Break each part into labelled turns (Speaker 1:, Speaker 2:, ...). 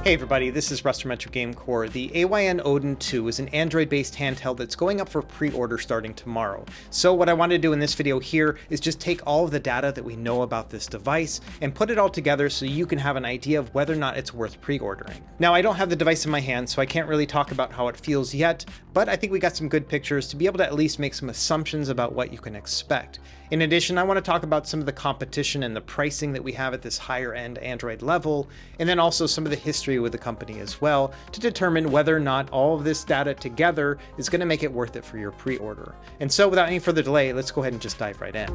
Speaker 1: Hey everybody, this is Russ from Retro Game Core. The AYN Odin 2 is an Android-based handheld that's going up for pre-order starting tomorrow. So what I wanted to do in this video here is just take all of the data that we know about this device and put it all together so you can have an idea of whether or not it's worth pre-ordering. Now, I don't have the device in my hand, so I can't really talk about how it feels yet, but I think we got some good pictures to be able to at least make some assumptions about what you can expect. In addition, I want to talk about some of the competition and the pricing that we have at this higher end Android level, and then also some of the history with the company as well to determine whether or not all of this data together is going to make it worth it for your pre-order. And so without any further delay, let's go ahead and just dive right in.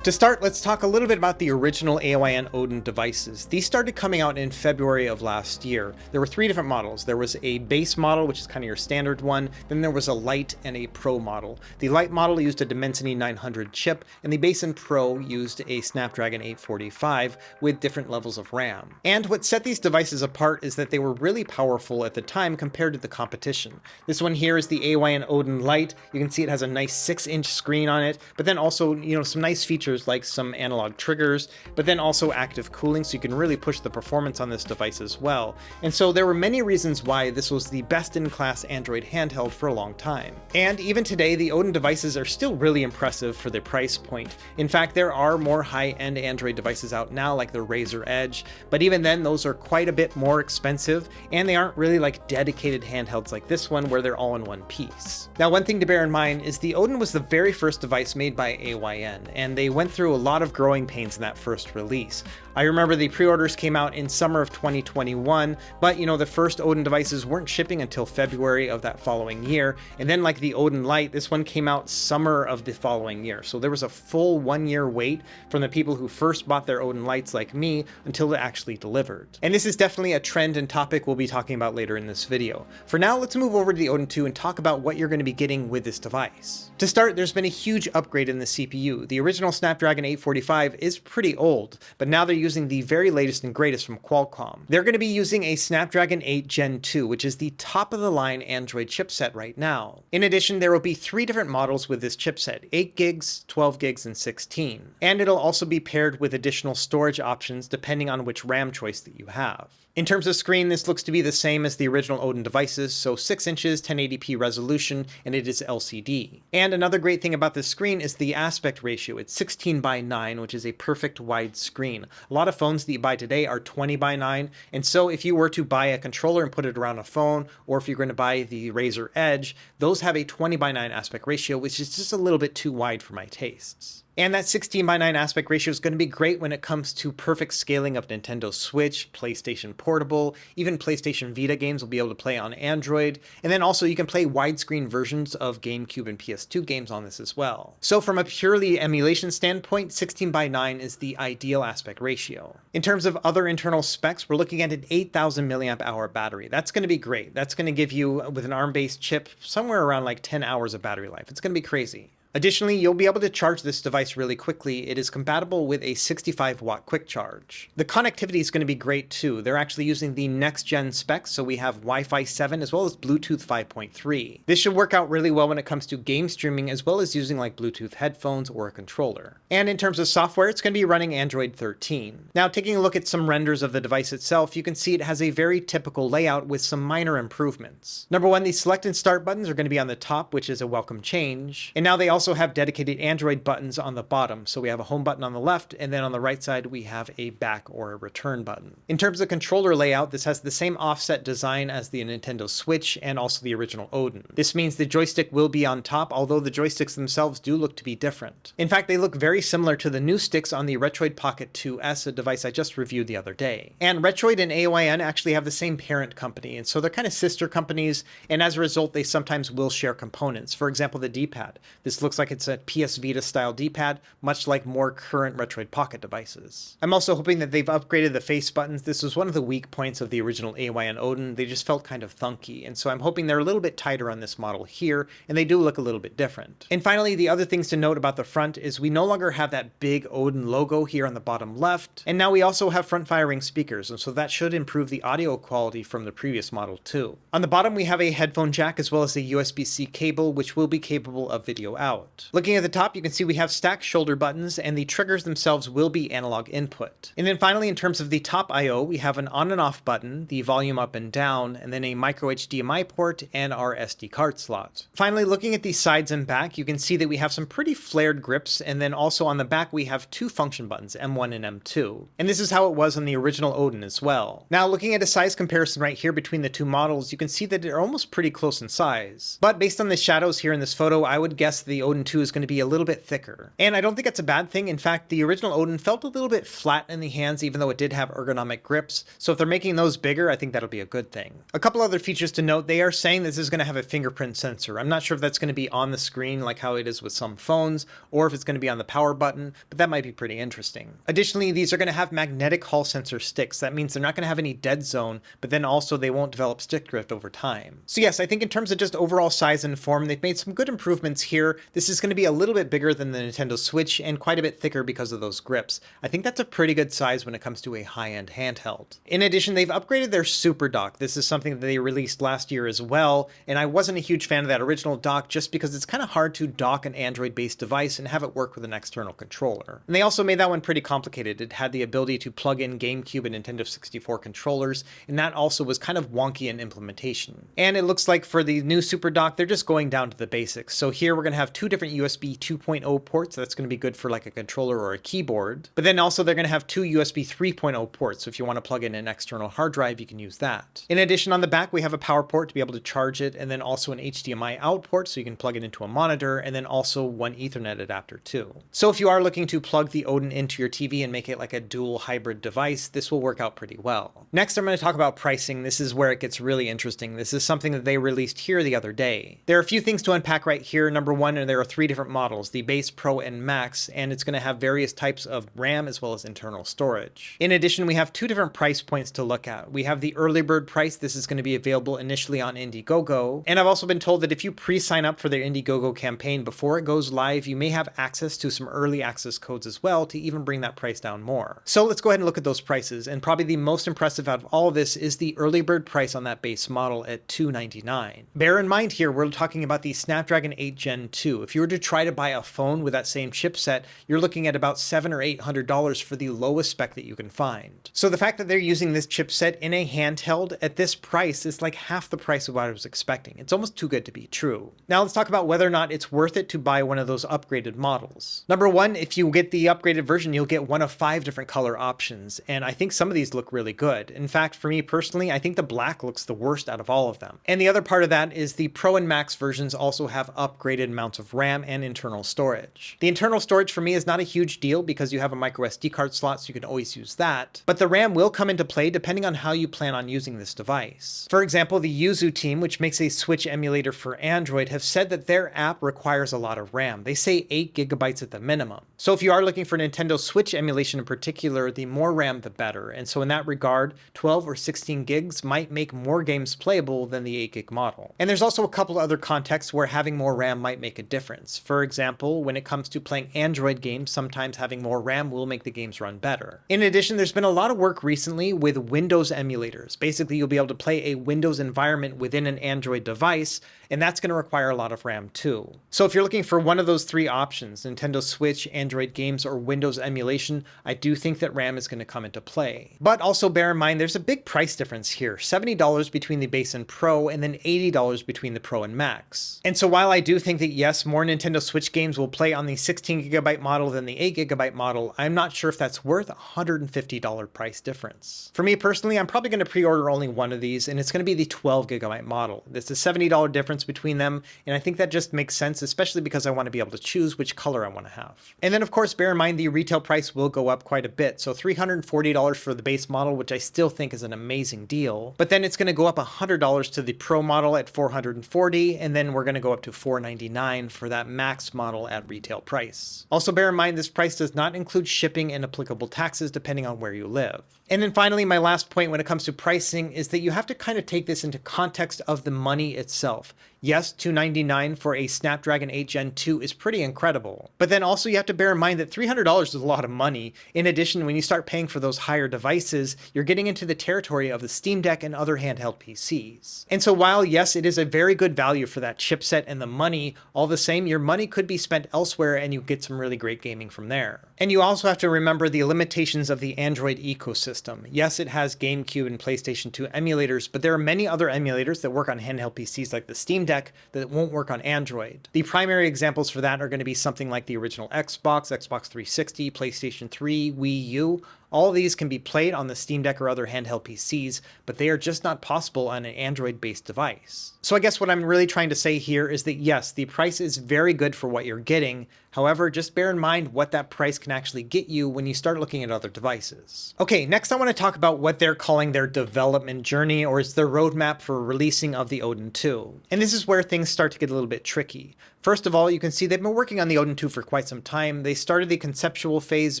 Speaker 1: To start, let's talk a little bit about the original AYN Odin devices. These started coming out in February of last year. There were three different models. There was a base model, which is kind of your standard one. Then there was a Lite and a Pro model. The Lite model used a Dimensity 900 chip, and the base and Pro used a Snapdragon 845 with different levels of RAM. And what set these devices apart is that they were really powerful at the time compared to the competition. This one here is the AYN Odin Lite. You can see it has a nice 6-inch screen on it, but then also, some nice features like some analog triggers, but then also active cooling, so you can really push the performance on this device as well. And so there were many reasons why this was the best-in-class Android handheld for a long time. And even today, the Odin devices are still really impressive for the price point. In fact, there are more high-end Android devices out now, like the Razer Edge, but even then, those are quite a bit more expensive, and they aren't really like dedicated handhelds like this one, where they're all in one piece. Now, one thing to bear in mind is the Odin was the very first device made by AYN, and they went through a lot of growing pains in that first release. I remember the pre-orders came out in summer of 2021, but the first Odin devices weren't shipping until February of that following year. And then like the Odin Lite, this one came out summer of the following year. So there was a full 1-year wait from the people who first bought their Odin Lites like me until it actually delivered. And this is definitely a trend and topic we'll be talking about later in this video. For now, let's move over to the Odin 2 and talk about what you're going to be getting with this device. To start, there's been a huge upgrade in the CPU. The original Snapdragon 845 is pretty old, but now they're using the very latest and greatest from Qualcomm. They're going to be using a Snapdragon 8 Gen 2, which is the top of the line Android chipset right now. In addition, there will be 3 different models with this chipset: 8 gigs, 12 gigs, and 16. And it'll also be paired with additional storage options depending on which RAM choice that you have. In terms of screen, this looks to be the same as the original Odin devices, so 6 inches, 1080p resolution, and it is LCD. And another great thing about this screen is the aspect ratio. It's 16:9, which is a perfect wide screen. A lot of phones that you buy today are 20:9, and so if you were to buy a controller and put it around a phone, or if you're going to buy the Razer Edge, those have a 20:9 aspect ratio, which is just a little bit too wide for my tastes. And that 16:9 aspect ratio is going to be great when it comes to perfect scaling of Nintendo Switch, PlayStation Portable, even PlayStation Vita games will be able to play on Android, and then also you can play widescreen versions of GameCube and PS2 games on this as well. So from a purely emulation standpoint, 16:9 is the ideal aspect ratio. In terms of other internal specs, we're looking at an 8,000 milliamp hour battery. That's going to be great. That's going to give you, with an ARM-based chip, somewhere around like 10 hours of battery life. It's going to be crazy. Additionally, you'll be able to charge this device really quickly. It is compatible with a 65-watt quick charge. The connectivity is going to be great too. They're actually using the next-gen specs, so we have Wi-Fi 7 as well as Bluetooth 5.3. This should work out really well when it comes to game streaming as well as using like Bluetooth headphones or a controller. And in terms of software, it's going to be running Android 13. Now, taking a look at some renders of the device itself, you can see it has a very typical layout with some minor improvements. Number one, the select and start buttons are going to be on the top, which is a welcome change. And now they also have dedicated Android buttons on the bottom. So we have a home button on the left, and then on the right side, we have a back or a return button. In terms of controller layout, this has the same offset design as the Nintendo Switch and also the original Odin. This means the joystick will be on top, although the joysticks themselves do look to be different. In fact, they look very similar to the new sticks on the Retroid Pocket 2S, a device I just reviewed the other day. And Retroid and AYN actually have the same parent company, and so they're kind of sister companies, and as a result, they sometimes will share components. For example, the D-pad. This looks like it's a PS Vita style D-pad, much like more current Retroid Pocket devices. I'm also hoping that they've upgraded the face buttons. This was one of the weak points of the original AYN Odin. They just felt kind of thunky, and so I'm hoping they're a little bit tighter on this model here, and they do look a little bit different. And finally, the other things to note about the front is we no longer have that big Odin logo here on the bottom left, and now we also have front-firing speakers, and so that should improve the audio quality from the previous model too. On the bottom, we have a headphone jack as well as a USB-C cable, which will be capable of video out. out. Looking at the top, you can see we have stacked shoulder buttons, and the triggers themselves will be analog input. And then finally, in terms of the top I/O, we have an on and off button, the volume up and down, and then a micro HDMI port and our SD card slot. Finally, looking at the sides and back, you can see that we have some pretty flared grips, and then also on the back we have two function buttons, M1 and M2. And this is how it was on the original Odin as well. Now, looking at a size comparison right here between the two models, you can see that they're almost pretty close in size. But based on the shadows here in this photo, I would guess the Odin 2 is going to be a little bit thicker. And I don't think that's a bad thing. In fact, the original Odin felt a little bit flat in the hands, even though it did have ergonomic grips. So if they're making those bigger, I think that'll be a good thing. A couple other features to note, they are saying this is going to have a fingerprint sensor. I'm not sure if that's going to be on the screen like how it is with some phones, or if it's going to be on the power button, but that might be pretty interesting. Additionally, these are going to have magnetic hall sensor sticks. That means they're not going to have any dead zone, but then also they won't develop stick drift over time. So yes, I think in terms of just overall size and form, they've made some good improvements here. This is going to be a little bit bigger than the Nintendo Switch and quite a bit thicker because of those grips. I think that's a pretty good size when it comes to a high-end handheld. In addition, they've upgraded their Super Dock. This is something that they released last year as well, and I wasn't a huge fan of that original dock just because it's kind of hard to dock an Android-based device and have it work with an external controller. And they also made that one pretty complicated. It had the ability to plug in GameCube and Nintendo 64 controllers, and that also was kind of wonky in implementation. And it looks like for the new Super Dock, they're just going down to the basics. So here we're going to have two different USB 2.0 ports. That's going to be good for like a controller or a keyboard. But then also they're going to have two USB 3.0 ports. So if you want to plug in an external hard drive, you can use that. In addition, on the back, we have a power port to be able to charge it, and then also an HDMI out port so you can plug it into a monitor, and then also one Ethernet adapter too. So if you are looking to plug the Odin into your TV and make it like a dual hybrid device, this will work out pretty well. Next, I'm going to talk about pricing. This is where it gets really interesting. This is something that they released here the other day. There are a few things to unpack right here. Number one, there are three different models, the base, pro, and max, and it's going to have various types of RAM as well as internal storage. In addition, we have two different price points to look at. We have the early bird price. This is going to be available initially on Indiegogo, and I've also been told that if you pre-sign up for their Indiegogo campaign before it goes live, you may have access to some early access codes as well to even bring that price down more. So let's go ahead and look at those prices, and probably the most impressive out of all of this is the early bird price on that base model at $299. Bear in mind here, we're talking about the Snapdragon 8 Gen 2. If you were to try to buy a phone with that same chipset, you're looking at about $700 or $800 for the lowest spec that you can find. So the fact that they're using this chipset in a handheld at this price is like half the price of what I was expecting. It's almost too good to be true. Now let's talk about whether or not it's worth it to buy one of those upgraded models. Number one, if you get the upgraded version, you'll get one of 5 different color options, and I think some of these look really good. In fact, for me personally, I think the black looks the worst out of all of them. And the other part of that is the Pro and Max versions also have upgraded amounts of RAM and internal storage. The internal storage for me is not a huge deal because you have a micro SD card slot, so you can always use that. But the RAM will come into play depending on how you plan on using this device. For example, the Yuzu team, which makes a Switch emulator for Android, have said that their app requires a lot of RAM. They say 8 gigabytes at the minimum. So if you are looking for Nintendo Switch emulation in particular, the more RAM the better. And so in that regard, 12 or 16 gigs might make more games playable than the 8 gig model. And there's also a couple other contexts where having more RAM might make a difference. For example, when it comes to playing Android games, sometimes having more RAM will make the games run better. In addition, there's been a lot of work recently with Windows emulators. Basically, you'll be able to play a Windows environment within an Android device, and that's going to require a lot of RAM too. So if you're looking for one of those three options, Nintendo Switch, Android games, or Windows emulation, I do think that RAM is going to come into play. But also bear in mind, there's a big price difference here, $70 between the base and Pro, and then $80 between the Pro and Max. And so while I do think that yes, more Nintendo Switch games will play on the 16 gigabyte model than the 8 gigabyte model, I'm not sure if that's worth a $150 price difference. For me personally, I'm probably going to pre-order only one of these, and it's going to be the 12 gigabyte model. It's a $70 difference between them, and I think that just makes sense, especially because I want to be able to choose which color I want to have. And then of course, bear in mind the retail price will go up quite a bit. So $340 for the base model, which I still think is an amazing deal, but then it's going to go up $100 to the Pro model at $440, and then we're going to go up to $499 for that Max model at retail price. Also bear in mind, this price does not include shipping and applicable taxes depending on where you live. And then finally, my last point when it comes to pricing is that you have to kind of take this into context of the money itself. Yes, $299 for a Snapdragon 8 Gen 2 is pretty incredible. But then also you have to bear in mind that $300 is a lot of money. In addition, when you start paying for those higher devices, you're getting into the territory of the Steam Deck and other handheld PCs. And so while yes, it is a very good value for that chipset and the money, all the same, your money could be spent elsewhere and you get some really great gaming from there. And you also have to remember the limitations of the Android ecosystem. Yes, it has GameCube and PlayStation 2 emulators, but there are many other emulators that work on handheld PCs like the Steam Deck that won't work on Android. The primary examples for that are going to be something like the original Xbox, Xbox 360, PlayStation 3, Wii U. All of these can be played on the Steam Deck or other handheld PCs, but they are just not possible on an Android-based device. So I guess what I'm really trying to say here is that yes, the price is very good for what you're getting. However, just bear in mind what that price can actually get you when you start looking at other devices. Okay, next I want to talk about what they're calling their development journey, or it's their roadmap for releasing of the Odin 2. And this is where things start to get a little bit tricky. First of all, you can see they've been working on the Odin 2 for quite some time. They started the conceptual phase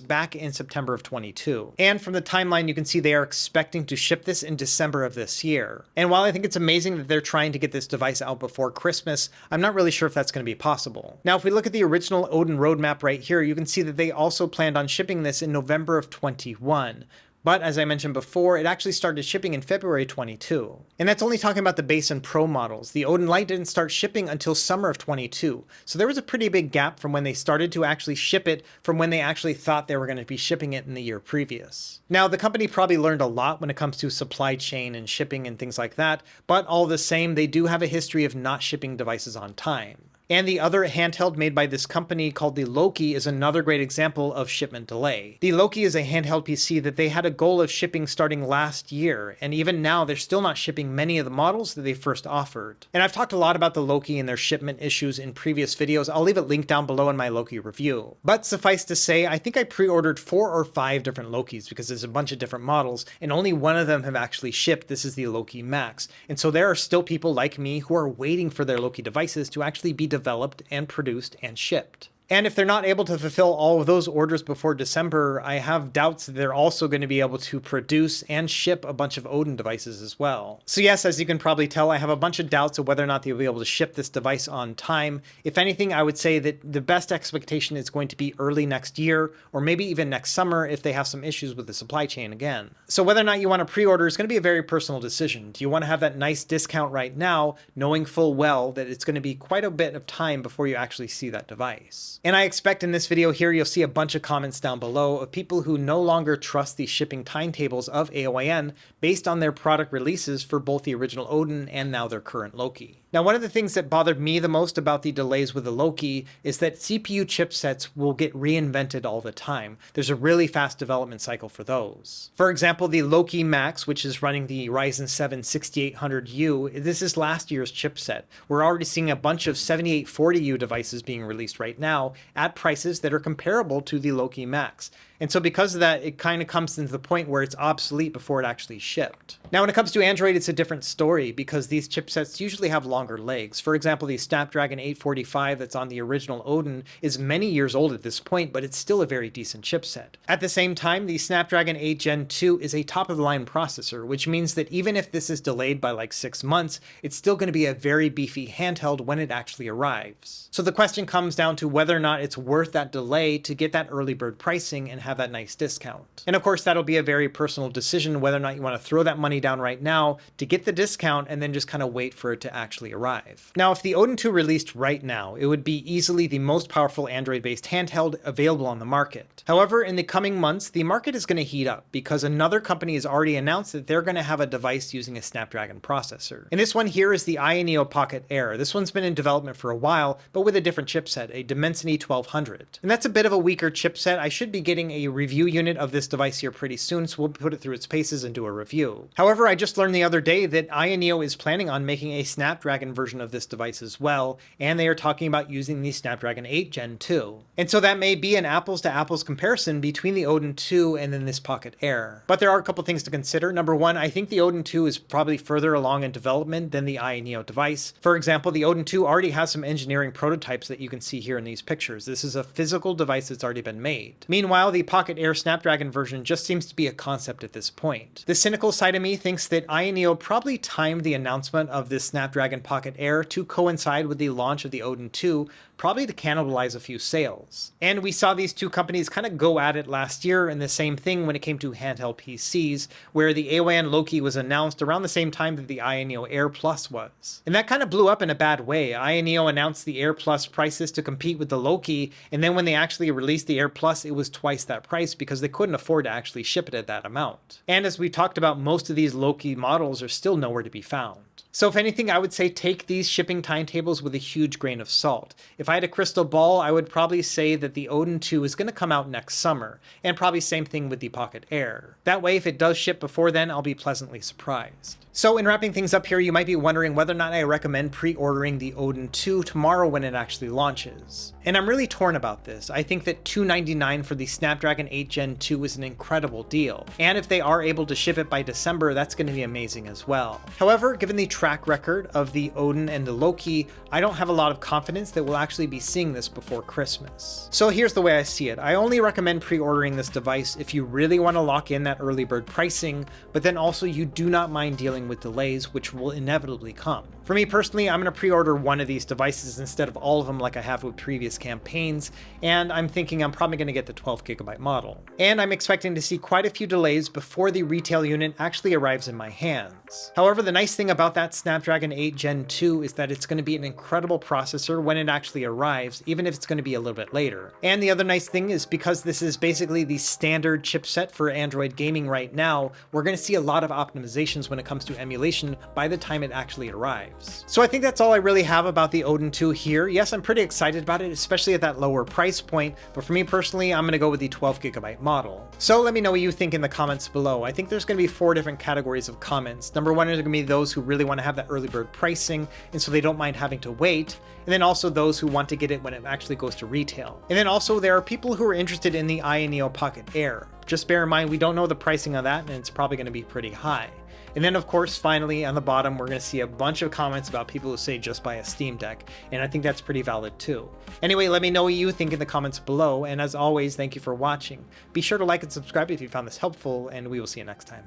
Speaker 1: back in September of 22. And from the timeline, you can see they are expecting to ship this in December of this year. And while I think it's amazing that they're trying to get this device out before Christmas, I'm not really sure if that's going to be possible. Now, if we look at the original Odin roadmap right here, you can see that they also planned on shipping this in November of 21. But as I mentioned before, it actually started shipping in February 22. And that's only talking about the base and pro models. The Odin Lite didn't start shipping until summer of 22. So there was a pretty big gap from when they started to actually ship it from when they actually thought they were going to be shipping it in the year previous. Now, the company probably learned a lot when it comes to supply chain and shipping and things like that, but all the same, they do have a history of not shipping devices on time. And the other handheld made by this company called the Loki is another great example of shipment delay. The Loki is a handheld PC that they had a goal of shipping starting last year, and even now they're still not shipping many of the models that they first offered. And I've talked a lot about the Loki and their shipment issues in previous videos. I'll leave it linked down below in my Loki review. But suffice to say, I think I pre-ordered 4 or 5 different Lokis because there's a bunch of different models, and only one of them have actually shipped. This is the Loki Max. And so there are still people like me who are waiting for their Loki devices to actually be developed and produced and shipped. And if they're not able to fulfill all of those orders before December, I have doubts that they're also going to be able to produce and ship a bunch of Odin devices as well. So yes, as you can probably tell, I have a bunch of doubts of whether or not they'll be able to ship this device on time. If anything, I would say that the best expectation is going to be early next year, or maybe even next summer if they have some issues with the supply chain again. So whether or not you want to pre-order is going to be a very personal decision. Do you want to have that nice discount right now, knowing full well that it's going to be quite a bit of time before you actually see that device? And I expect in this video here, you'll see a bunch of comments down below of people who no longer trust the shipping timetables of AYN based on their product releases for both the original Odin and now their current Loki. Now, one of the things that bothered me the most about the delays with the Loki is that CPU chipsets will get reinvented all the time. There's a really fast development cycle for those. For example, the Loki Max, which is running the Ryzen 7 6800U, this is last year's chipset. We're already seeing a bunch of 7840U devices being released right now at prices that are comparable to the Loki Max. And so because of that, it kind of comes into the point where it's obsolete before it actually shipped. Now, when it comes to Android, it's a different story because these chipsets usually have longer legs. For example, the Snapdragon 845 that's on the original Odin is many years old at this point, but it's still a very decent chipset. At the same time, the Snapdragon 8 Gen 2 is a top-of-the-line processor, which means that even if this is delayed by like 6 months, it's still going to be a very beefy handheld when it actually arrives. So the question comes down to whether or not it's worth that delay to get that early bird pricing and have that nice discount. And of course, that'll be a very personal decision whether or not you want to throw that money down right now to get the discount and then just kind of wait for it to actually arrive. Now, if the Odin 2 released right now, it would be easily the most powerful Android-based handheld available on the market. However, in the coming months, the market is going to heat up because another company has already announced that they're going to have a device using a Snapdragon processor. And this one here is the AYANEO Pocket Air. This one's been in development for a while, but with a different chipset, a Dimensity 1200. And that's a bit of a weaker chipset. I should be getting a review unit of this device here pretty soon, so we'll put it through its paces and do a review. However, I just learned the other day that AYANEO is planning on making a Snapdragon version of this device as well, and they are talking about using the Snapdragon 8 Gen 2. And so that may be an apples to apples comparison between the Odin 2 and then this Pocket Air. But there are a couple things to consider. Number one, I think the Odin 2 is probably further along in development than the AYANEO device. For example, the Odin 2 already has some engineering prototypes that you can see here in these pictures. This is a physical device that's already been made. Meanwhile, the Pocket Air Snapdragon version just seems to be a concept at this point. The cynical side of me thinks that AYANEO probably timed the announcement of this Snapdragon Pocket Air to coincide with the launch of the Odin 2, probably to cannibalize a few sales. And we saw these two companies kind of go at it last year, and the same thing when it came to handheld PCs, where the AYN Loki was announced around the same time that the AYANEO Air Plus was. And that kind of blew up in a bad way. AYANEO announced the Air Plus prices to compete with the Loki, and then when they actually released the Air Plus, it was twice that price because they couldn't afford to actually ship it at that amount. And as we talked about, most of these Loki models are still nowhere to be found. So if anything, I would say take these shipping timetables with a huge grain of salt. If I had a crystal ball, I would probably say that the Odin 2 is going to come out next summer, and probably same thing with the Pocket Air. That way, if it does ship before then, I'll be pleasantly surprised. So in wrapping things up here, you might be wondering whether or not I recommend pre-ordering the Odin 2 tomorrow when it actually launches. And I'm really torn about this. I think that $299 for the Snapdragon 8 Gen 2 is an incredible deal. And if they are able to ship it by December, that's going to be amazing as well. However, given the track record of the Odin and the Loki, I don't have a lot of confidence that we'll actually be seeing this before Christmas. So here's the way I see it. I only recommend pre-ordering this device if you really want to lock in that early bird pricing, but then also you do not mind dealing with delays, which will inevitably come. For me personally, I'm going to pre-order one of these devices instead of all of them like I have with previous campaigns, and I'm thinking I'm probably going to get the 12GB model. And I'm expecting to see quite a few delays before the retail unit actually arrives in my hands. However, the nice thing about that Snapdragon 8 Gen 2 is that it's going to be an incredible processor when it actually arrives, even if it's going to be a little bit later. And the other nice thing is because this is basically the standard chipset for Android gaming right now, we're going to see a lot of optimizations when it comes to emulation by the time it actually arrives. So I think that's all I really have about the Odin 2 here. Yes, I'm pretty excited about it, especially at that lower price point, but for me personally, I'm going to go with the 12GB model. So let me know what you think in the comments below. I think there's going to be 4 different categories of comments. Number 1 is going to be those who really want to have that early bird pricing, and so they don't mind having to wait. And then also those who want to get it when it actually goes to retail. And then also there are people who are interested in the AYANEO Pocket Air. Just bear in mind, we don't know the pricing on that, and it's probably going to be pretty high. And then of course, finally on the bottom, we're going to see a bunch of comments about people who say just buy a Steam Deck, and I think that's pretty valid too. Anyway, let me know what you think in the comments below, and as always, thank you for watching. Be sure to like and subscribe if you found this helpful, and we will see you next time.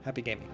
Speaker 1: Happy gaming.